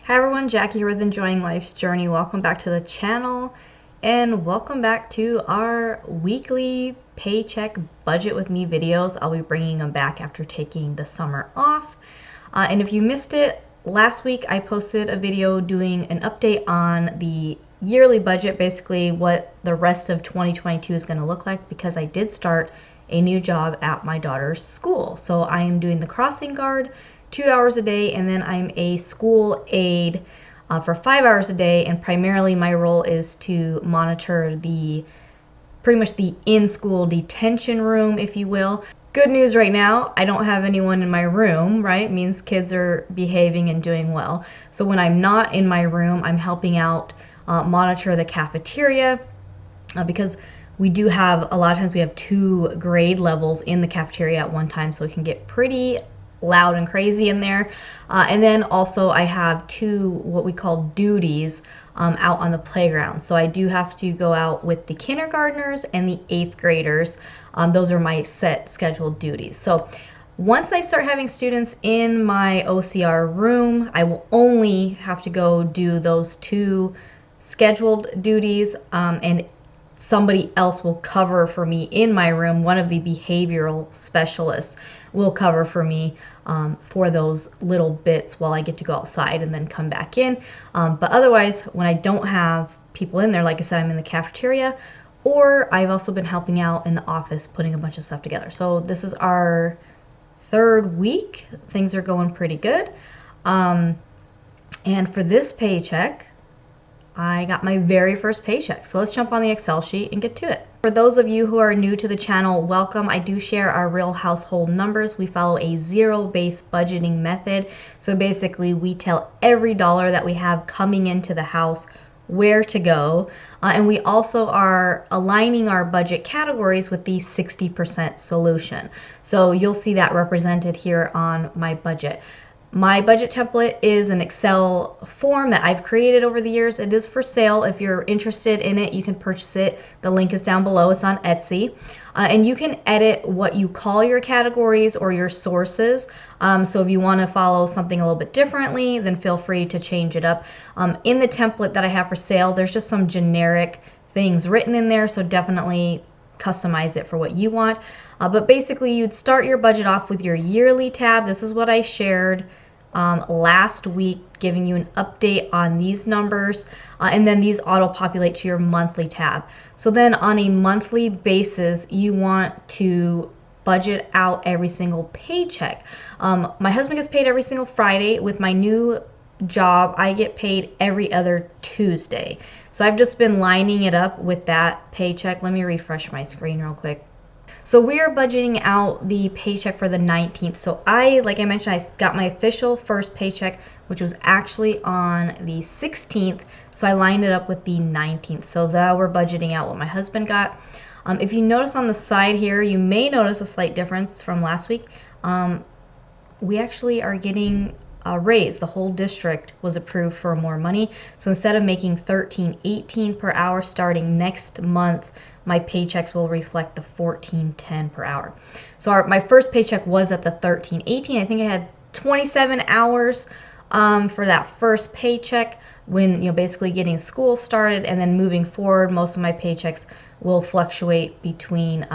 Hi everyone, Jackie here with Enjoying Life's Journey. Welcome back to the channel and welcome back to our weekly paycheck budget with me videos. I'll be bringing them back after taking the summer off. And if you missed it, last week I posted a video doing an update on the yearly budget, basically what the rest of 2022 is going to look like, because I did start a new job at my daughter's school. So I am doing the crossing guard 2 hours a day, and then I'm a school aide for 5 hours a day, and primarily my role is to monitor pretty much the in-school detention room, if you will. Good news right now, I don't have anyone in my room, right? It means kids are behaving and doing well. So when I'm not in my room, I'm helping out monitor the cafeteria because we do have, a lot of times we have 2 grade levels in the cafeteria at one time, so it can get pretty loud and crazy in there. And then also I have 2 what we call duties out on the playground. So I do have to go out with the kindergartners and the 8th graders. Those are my set scheduled duties. So once I start having students in my OCR room, I will only have to go do those 2 scheduled duties, and somebody else will cover for me in my room. One of the behavioral specialists will cover for me for those little bits while I get to go outside and then come back in. But otherwise, when I don't have people in there, like I said, I'm in the cafeteria, or I've also been helping out in the office putting a bunch of stuff together. So this is our 3rd week. Things are going pretty good. And for this paycheck, I got my very first paycheck. So let's jump on the Excel sheet and get to it. For those of you who are new to the channel, welcome. I do share our real household numbers. We follow a zero-based budgeting method. So basically we tell every dollar that we have coming into the house where to go. And we also are aligning our budget categories with the 60% solution. So you'll see that represented here on my budget. My budget template is an Excel form that I've created over the years. It is for sale. If you're interested in it, you can purchase it. The link is down below. It's on Etsy. And you can edit what you call your categories or your sources. So if you want to follow something a little bit differently, then feel free to change it up. In the template that I have for sale, there's just some generic things written in there. So definitely customize it for what you want. But basically you'd start your budget off with your yearly tab. This is what I shared last week, giving you an update on these numbers, and then these auto populate to your monthly tab. So then on a monthly basis, you want to budget out every single paycheck. My husband gets paid every single Friday. With my new job, I get paid every other Tuesday. So I've just been lining it up with that paycheck. Let me refresh my screen real quick. So we are budgeting out the paycheck for the 19th. So like I mentioned, I got my official first paycheck, which was actually on the 16th. So I lined it up with the 19th. So that we're budgeting out what my husband got. If you notice on the side here, you may notice a slight difference from last week. We actually are getting a raise. The whole district was approved for more money. So instead of making $13.18 per hour starting next month, my paychecks will reflect the $14.10 per hour. So my first paycheck was at the $13.18. I think I had 27 hours for that first paycheck when, basically getting school started, and then moving forward, most of my paychecks will fluctuate between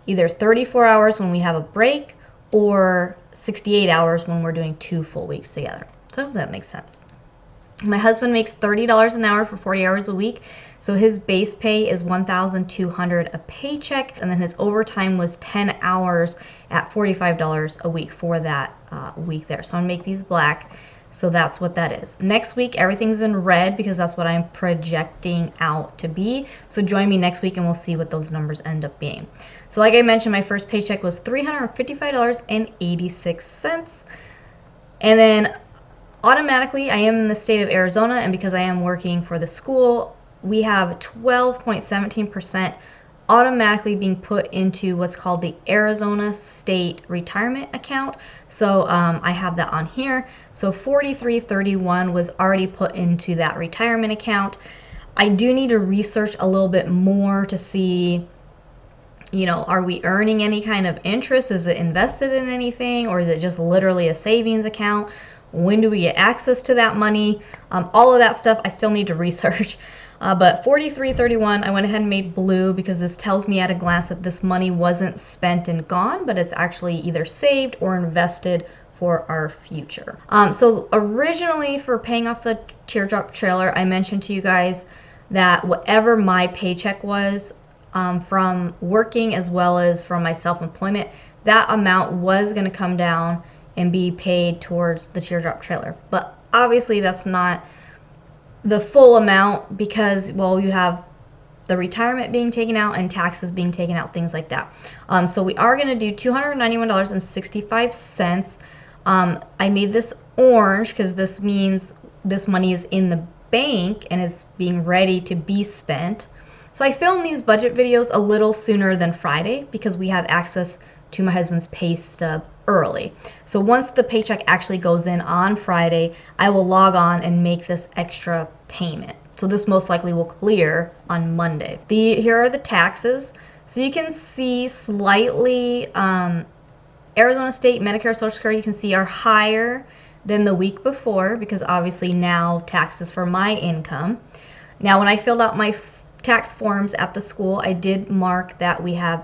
either 34 hours when we have a break or 68 hours when we're doing 2 full weeks together. So I hope that makes sense. My husband makes $30 an hour for 40 hours a week. So his base pay is $1,200 a paycheck, and then his overtime was 10 hours at $45 a week for that week there. So I'm gonna make these black. So that's what that is. Next week, everything's in red because that's what I'm projecting out to be. So join me next week and we'll see what those numbers end up being. So like I mentioned, my first paycheck was $355.86. And then automatically, I am in the state of Arizona, and because I am working for the school, we have 12.17% automatically being put into what's called the Arizona State Retirement Account. So I have that on here. So $43.31 was already put into that retirement account. I do need to research a little bit more to see, are we earning any kind of interest? Is it invested in anything, or is it just literally a savings account? When do we get access to that money? All of that stuff I still need to research. But 4331, I went ahead and made blue because this tells me at a glance that this money wasn't spent and gone, but it's actually either saved or invested for our future. So originally for paying off the teardrop trailer, I mentioned to you guys that whatever my paycheck was from working as well as from my self-employment, that amount was going to come down and be paid towards the teardrop trailer. But obviously that's not the full amount because, well, you have the retirement being taken out and taxes being taken out, things like that. So we are going to do $291.65. I made this orange because this means this money is in the bank and is being ready to be spent. So I filmed these budget videos a little sooner than Friday because we have access to my husband's pay stub early. So once the paycheck actually goes in on Friday, I will log on and make this extra payment. So this most likely will clear on Monday. Here are the taxes. So you can see slightly Arizona State Medicare, Social Security, you can see are higher than the week before because obviously now taxes for my income. Now when I filled out my tax forms at the school, I did mark that we're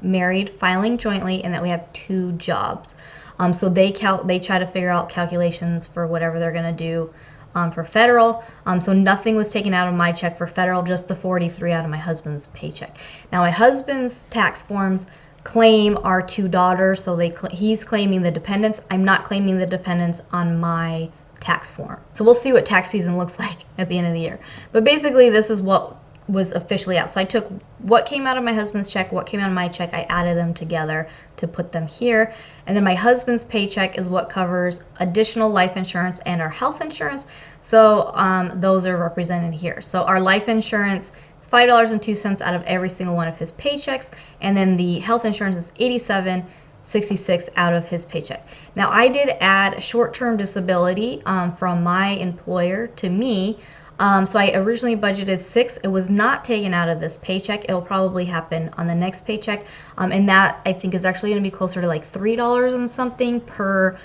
married, filing jointly, and that we have 2 jobs. So they try to figure out calculations for whatever they're going to do for federal. So nothing was taken out of my check for federal, just the 43 out of my husband's paycheck. Now my husband's tax forms claim our 2 daughters, so he's claiming the dependents. I'm not claiming the dependents on my tax form. So we'll see what tax season looks like at the end of the year. But basically this is what was officially out. So I took what came out of my husband's check, what came out of my check, I added them together to put them here. And then my husband's paycheck is what covers additional life insurance and our health insurance. So those are represented here. So our life insurance is $5.02 out of every single one of his paychecks. And then the health insurance is $87.66 out of his paycheck. Now I did add short-term disability from my employer to me. So I originally budgeted $6. It was not taken out of this paycheck. It will probably happen on the next paycheck. And that I think is actually going to be closer to like $3 and something per,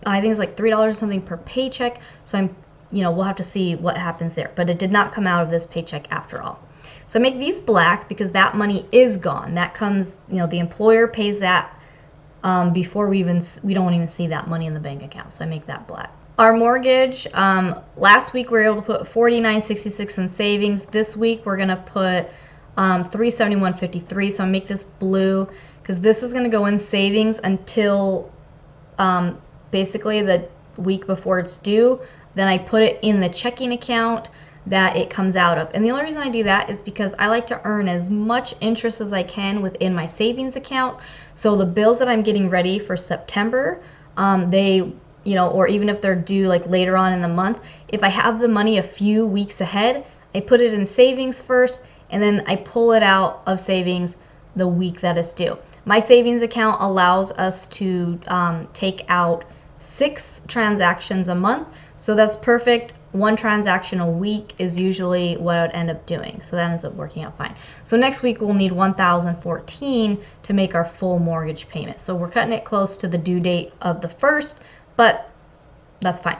I think it's like $3 something per paycheck. So we'll have to see what happens there. But it did not come out of this paycheck after all. So I make these black because that money is gone. That comes, the employer pays that before we don't even see that money in the bank account. So I make that black. Our mortgage, last week we were able to put $49.66 in savings. This week we're going to put $371.53. So I make this blue because this is going to go in savings until basically the week before it's due. Then I put it in the checking account that it comes out of. And the only reason I do that is because I like to earn as much interest as I can within my savings account. So the bills that I'm getting ready for September, or even if they're due like later on in the month, if I have the money a few weeks ahead, I put it in savings first and then I pull it out of savings the week that it's due. My savings account allows us to take out 6 transactions a month, so that's perfect. 1 transaction a week is usually what I would end up doing, so that ends up working out fine. So next week we'll need $1,014 to make our full mortgage payment. So we're cutting it close to the due date of the 1st, but that's fine.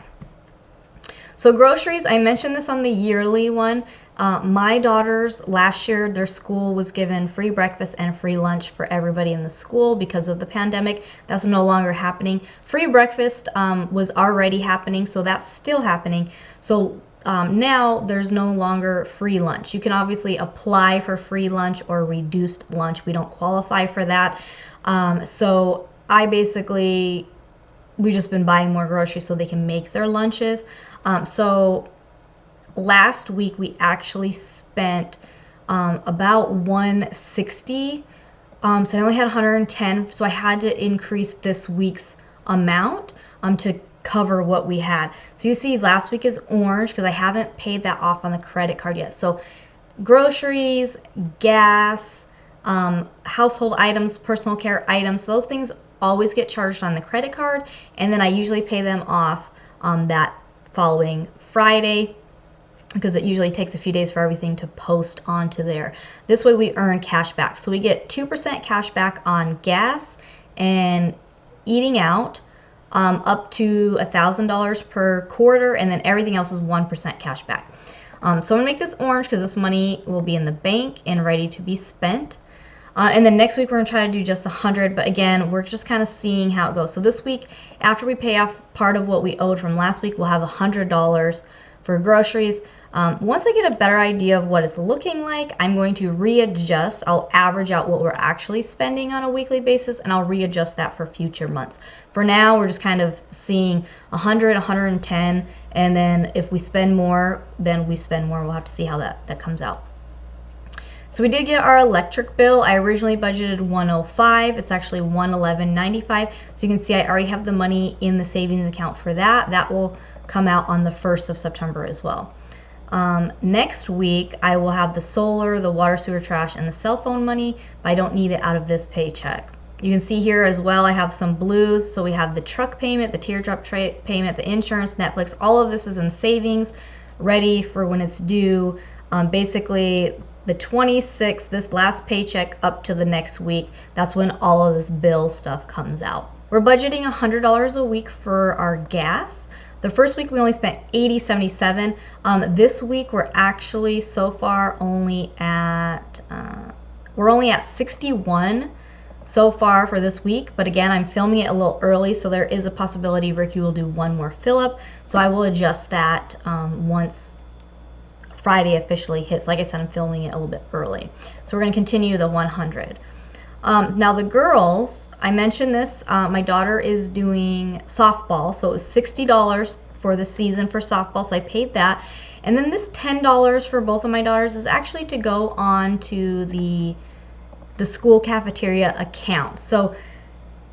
So groceries, I mentioned this on the yearly one. My daughters, last year, their school was given free breakfast and free lunch for everybody in the school because of the pandemic. That's no longer happening. Free breakfast was already happening, so that's still happening. So now there's no longer free lunch. You can obviously apply for free lunch or reduced lunch. We don't qualify for that. So we've just been buying more groceries so they can make their lunches. So last week we actually spent about $160. So I only had 110. So I had to increase this week's amount to cover what we had. So you see last week is orange because I haven't paid that off on the credit card yet. So groceries, gas, household items, personal care items, those things always get charged on the credit card, and then I usually pay them off that following Friday because it usually takes a few days for everything to post onto there. This way we earn cash back. So we get 2% cash back on gas and eating out. up to $1,000 per quarter, and then everything else is 1% cash back. So I'm gonna make this orange because this money will be in the bank and ready to be spent. And then next week we're gonna try to do just 100, but again, we're just kind of seeing how it goes. So this week, after we pay off part of what we owed from last week, we'll have $100 for groceries. Once I get a better idea of what it's looking like, I'm going to readjust. I'll average out what we're actually spending on a weekly basis, and I'll readjust that for future months. For now, we're just kind of seeing 100, 110, and then if we spend more, then we spend more. We'll have to see how that comes out. So we did get our electric bill. I originally budgeted $105. It's actually $111.95. So you can see I already have the money in the savings account for that. That will come out on the 1st of September as well. Next week, I will have the solar, the water, sewer, trash, and the cell phone money, but I don't need it out of this paycheck. You can see here as well, I have some blues. So we have the truck payment, the teardrop payment, the insurance, Netflix. All of this is in savings, ready for when it's due. Basically, the 26th, this last paycheck up to the next week, that's when all of this bill stuff comes out. We're budgeting $100 a week for our gas. The first week we only spent $80.77. This week we're actually so far only at we're only at 61 so far for this week. But again, I'm filming it a little early, so there is a possibility Ricky will do one more fill up. So I will adjust that once Friday officially hits. Like I said, I'm filming it a little bit early. So we're going to continue the 100. Now the girls, I mentioned this, my daughter is doing softball, so it was $60 for the season for softball, so I paid that. And then this $10 for both of my daughters is actually to go on to the school cafeteria account. So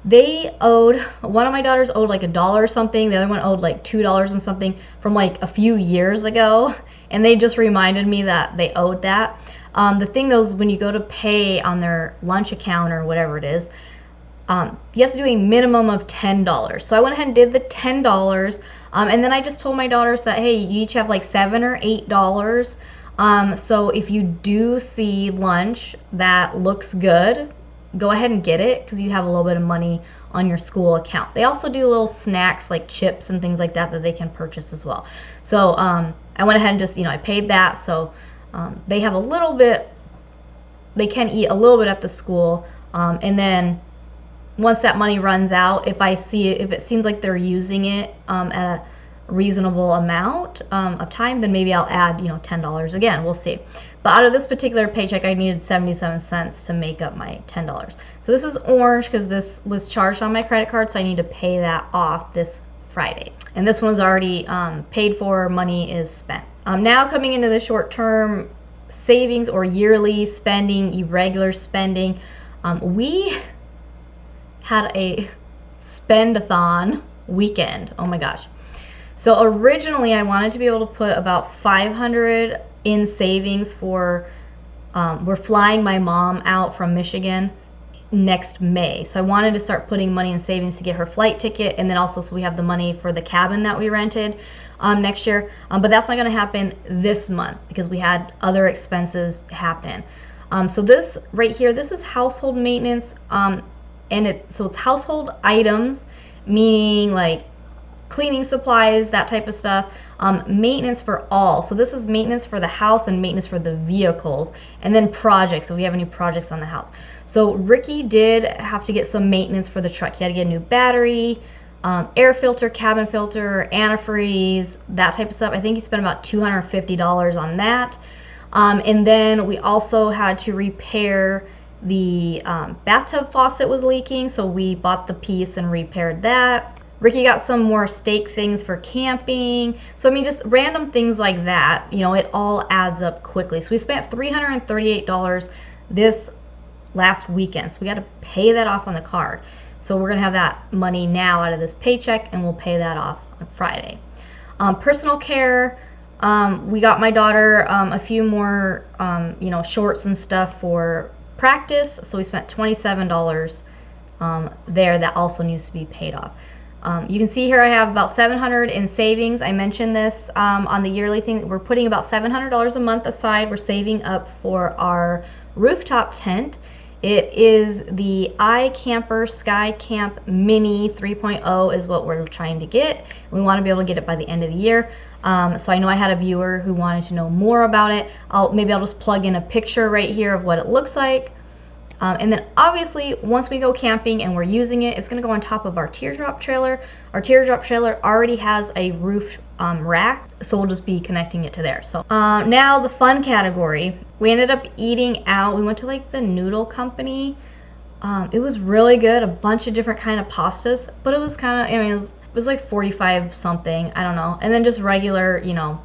they owed, one of my daughters owed like $1 or something, the other one owed like $2 and something from like a few years ago, and they just reminded me that they owed that. The thing though is when you go to pay on their lunch account or whatever it is, you have to do a minimum of $10. So I went ahead and did the $10, and then I just told my daughters that, hey, you each have like $7 or $8. So if you do see lunch that looks good, go ahead and get it because you have a little bit of money on your school account. They also do little snacks like chips and things like that that they can purchase as well. So I went ahead and just, I paid that. So they have a little bit, they can eat a little bit at the school, and then once that money runs out, if it seems like they're using it at a reasonable amount of time, then maybe I'll add $10 again. We'll see. But out of this particular paycheck, I needed 77 cents to make up my $10. So this is orange because this was charged on my credit card, so I need to pay that off this Friday. And this one was already paid for, money is spent. Now coming into the short-term savings or yearly spending, irregular spending, we had a spend-a-thon weekend. Oh my gosh. So originally I wanted to be able to put about $500 in savings for, we're flying my mom out from Michigan next May. So I wanted to start putting money in savings to get her flight ticket, and then also so we have the money for the cabin that we rented next year. But that's not going to happen this month because we had other expenses happen. So this right here, this is household maintenance, so it's household items, meaning like cleaning supplies, that type of stuff. Maintenance for all. So this is maintenance for the house and maintenance for the vehicles, and then projects, if we have any projects on the house. So Ricky did have to get some maintenance for the truck. He had to get a new battery, air filter, cabin filter, antifreeze, that type of stuff. I think he spent about $250 on that. And then we also had to repair the bathtub faucet was leaking, so we bought the piece and repaired that. Ricky got some more steak things for camping. So I mean, just random things like that, it all adds up quickly. So we spent $338 this last weekend. So we got to pay that off on the card. So we're gonna have that money now out of this paycheck, and we'll pay that off on Friday. Personal care, we got my daughter a few more shorts and stuff for practice. So we spent $27 there. That also needs to be paid off. You can see here I have about $700 in savings. I mentioned this on the yearly thing. We're putting about $700 a month aside. We're saving up for our rooftop tent. It is the iCamper Sky Camp Mini 3.0 is what we're trying to get. We want to be able to get it by the end of the year. So I know I had a viewer who wanted to know more about it. Maybe I'll just plug in a picture right here of what it looks like. And then obviously once we go camping and we're using it, it's going to go on top of our teardrop trailer. Our teardrop trailer already has a roof rack, so we'll just be connecting it to there. So now the fun category. We ended up eating out. We went to like the noodle company. It was really good, a bunch of different kind of pastas, but it was kind of, I mean, it was like 45 something, I don't know. And then just regular, you know,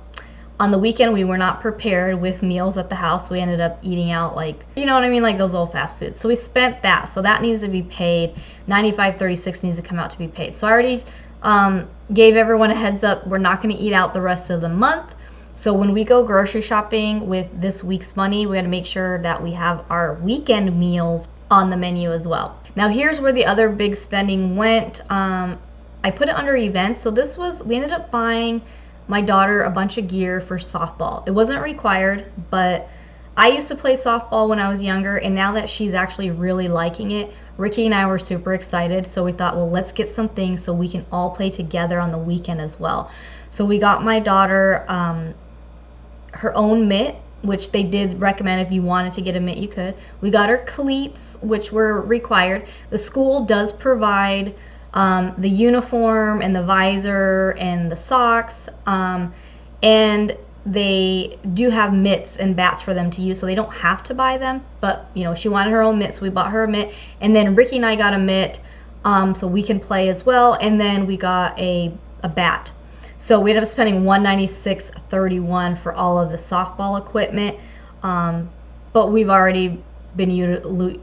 on the weekend we were not prepared with meals at the house. We ended up eating out, like, you know what I mean, like those old fast foods. So we spent that, so that needs to be paid. 95.36 needs to come out to be paid. So I already gave everyone a heads up, we're not going to eat out the rest of the month. So when we go grocery shopping with this week's money, we got to make sure that we have our weekend meals on the menu as well. Now here's where the other big spending went. I put it under events. So this was, we ended up buying my daughter a bunch of gear for softball. It wasn't required, but I used to play softball when I was younger, and now that she's actually really liking it, Ricky and I were super excited. So we thought, well, let's get some things so we can all play together on the weekend as well. So we got my daughter her own mitt, which they did recommend if you wanted to get a mitt, you could. We got her cleats, which were required. The school does provide the uniform and the visor and the socks, and they do have mitts and bats for them to use, so they don't have to buy them. But you know, she wanted her own mitt, so we bought her a mitt. And then Ricky and I got a mitt, so we can play as well. And then we got a bat. So we ended up spending $196.31 for all of the softball equipment, but we've already been utilizing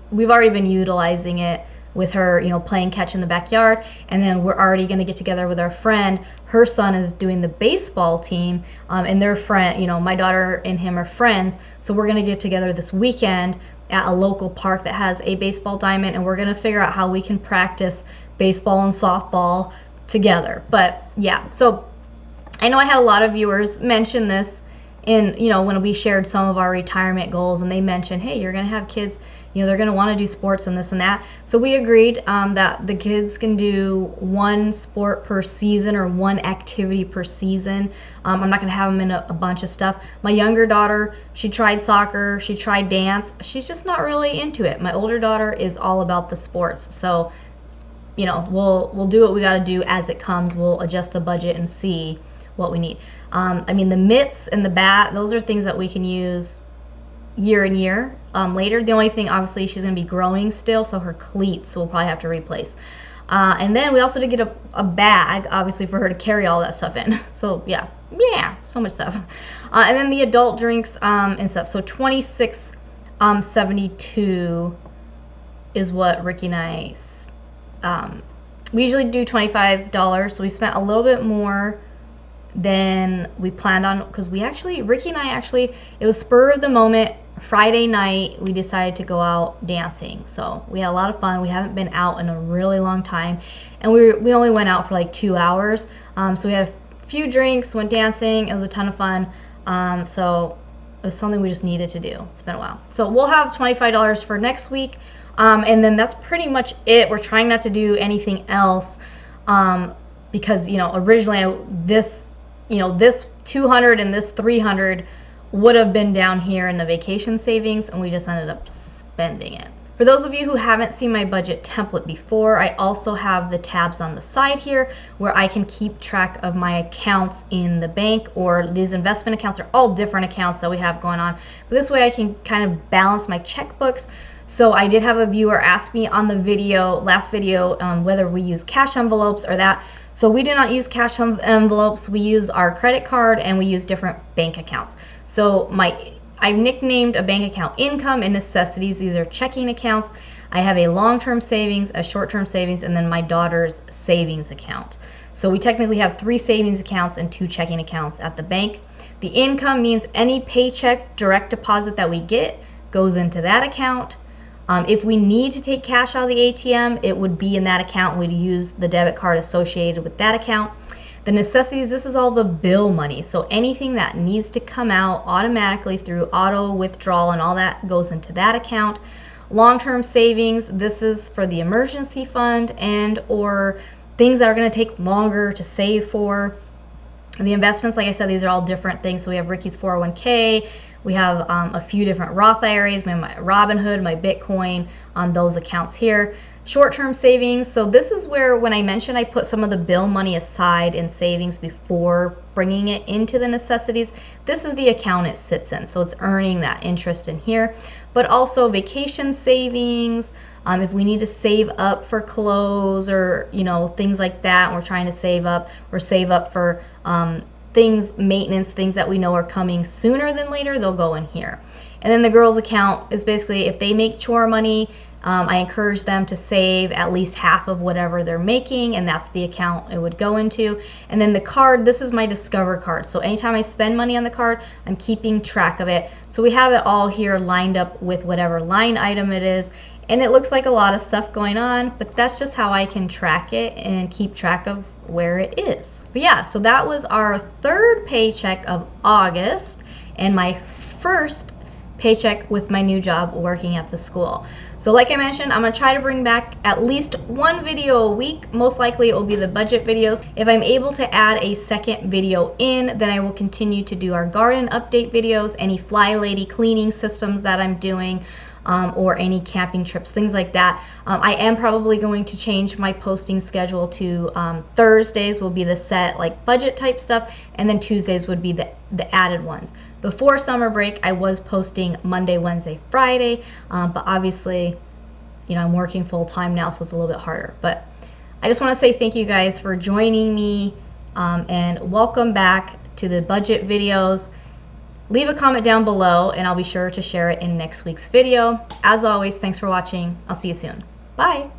it with her, you know, playing catch in the backyard. And then we're already going to get together with our friend. Her son is doing the baseball team, and their friend, you know, my daughter and him are friends. So we're going to get together this weekend at a local park that has a baseball diamond, and we're going to figure out how we can practice baseball and softball together. But yeah, so I know I had a lot of viewers mention this in, you know, when we shared some of our retirement goals, and they mentioned, hey, you're going to have kids, you know, they're going to want to do sports and this and that. So we agreed that the kids can do one sport per season or one activity per season. I'm not going to have them in a bunch of stuff. My younger daughter, she tried soccer, she tried dance. She's just not really into it. My older daughter is all about the sports. So, you know, we'll do what we got to do as it comes. We'll adjust the budget and see what we need. I mean, the mitts and the bat, those are things that we can use year and year later. The only thing, obviously, she's going to be growing still, so her cleats we'll probably have to replace. And then we also did get a bag, obviously, for her to carry all that stuff in. So yeah, so much stuff. And then the adult drinks and stuff. So $26.72 is what Ricky and I, we usually do $25, so we spent a little bit more than we planned on, because Ricky and I actually, it was spur of the moment. Friday night we decided to go out dancing, so we had a lot of fun. We haven't been out in a really long time, and we only went out for like 2 hours. So we had a few drinks, went dancing. It was a ton of fun. So it was something we just needed to do. It's been a while. So we'll have $25 for next week, and then that's pretty much it. We're trying not to do anything else, because, you know, originally this 200 and this 300 would have been down here in the vacation savings, and we just ended up spending it. For those of you who haven't seen my budget template before, I also have the tabs on the side here where I can keep track of my accounts in the bank, or these investment accounts are all different accounts that we have going on. But this way I can kind of balance my checkbooks. So I did have a viewer ask me on the last video, whether we use cash envelopes or that. So we do not use cash envelopes. We use our credit card, and we use different bank accounts. So I've nicknamed a bank account income and necessities. These are checking accounts. I have a long-term savings, a short-term savings, and then my daughter's savings account. So we technically have 3 savings accounts and 2 checking accounts at the bank. The income means any paycheck direct deposit that we get goes into that account. If we need to take cash out of the ATM, it would be in that account. We'd use the debit card associated with that account. The necessities, this is all the bill money. So anything that needs to come out automatically through auto withdrawal and all that goes into that account. Long-term savings, this is for the emergency fund and or things that are going to take longer to save for. The investments, like I said, these are all different things. So we have Ricky's 401k, we have a few different Roth IRAs, we have my Robinhood, my Bitcoin on those accounts here. Short-term savings, so this is where when I mentioned I put some of the bill money aside in savings before bringing it into the necessities, this is the account it sits in. So it's earning that interest in here. But also vacation savings, if we need to save up for clothes or things like that, and we're trying to save up or save up for things, maintenance, things that we know are coming sooner than later, they'll go in here. And then the girls account is basically if they make chore money, I encourage them to save at least half of whatever they're making, and that's the account it would go into. And then the card, this is my Discover card. So anytime I spend money on the card, I'm keeping track of it. So we have it all here lined up with whatever line item it is. And it looks like a lot of stuff going on, but that's just how I can track it and keep track of where it is. But yeah, so that was our third paycheck of August and my first paycheck with my new job working at the school. So like I mentioned, I'm gonna try to bring back at least one video a week. Most likely it will be the budget videos. If I'm able to add a second video in, then I will continue to do our garden update videos, any Fly Lady cleaning systems that I'm doing, or any camping trips, things like that. I am probably going to change my posting schedule to Thursdays will be the set like budget type stuff, and then Tuesdays would be the added ones. Before summer break, I was posting Monday, Wednesday, Friday, but obviously, I'm working full time now, so it's a little bit harder. But I just want to say thank you guys for joining me, and welcome back to the budget videos. Leave a comment down below and I'll be sure to share it in next week's video. As always, thanks for watching. I'll see you soon. Bye.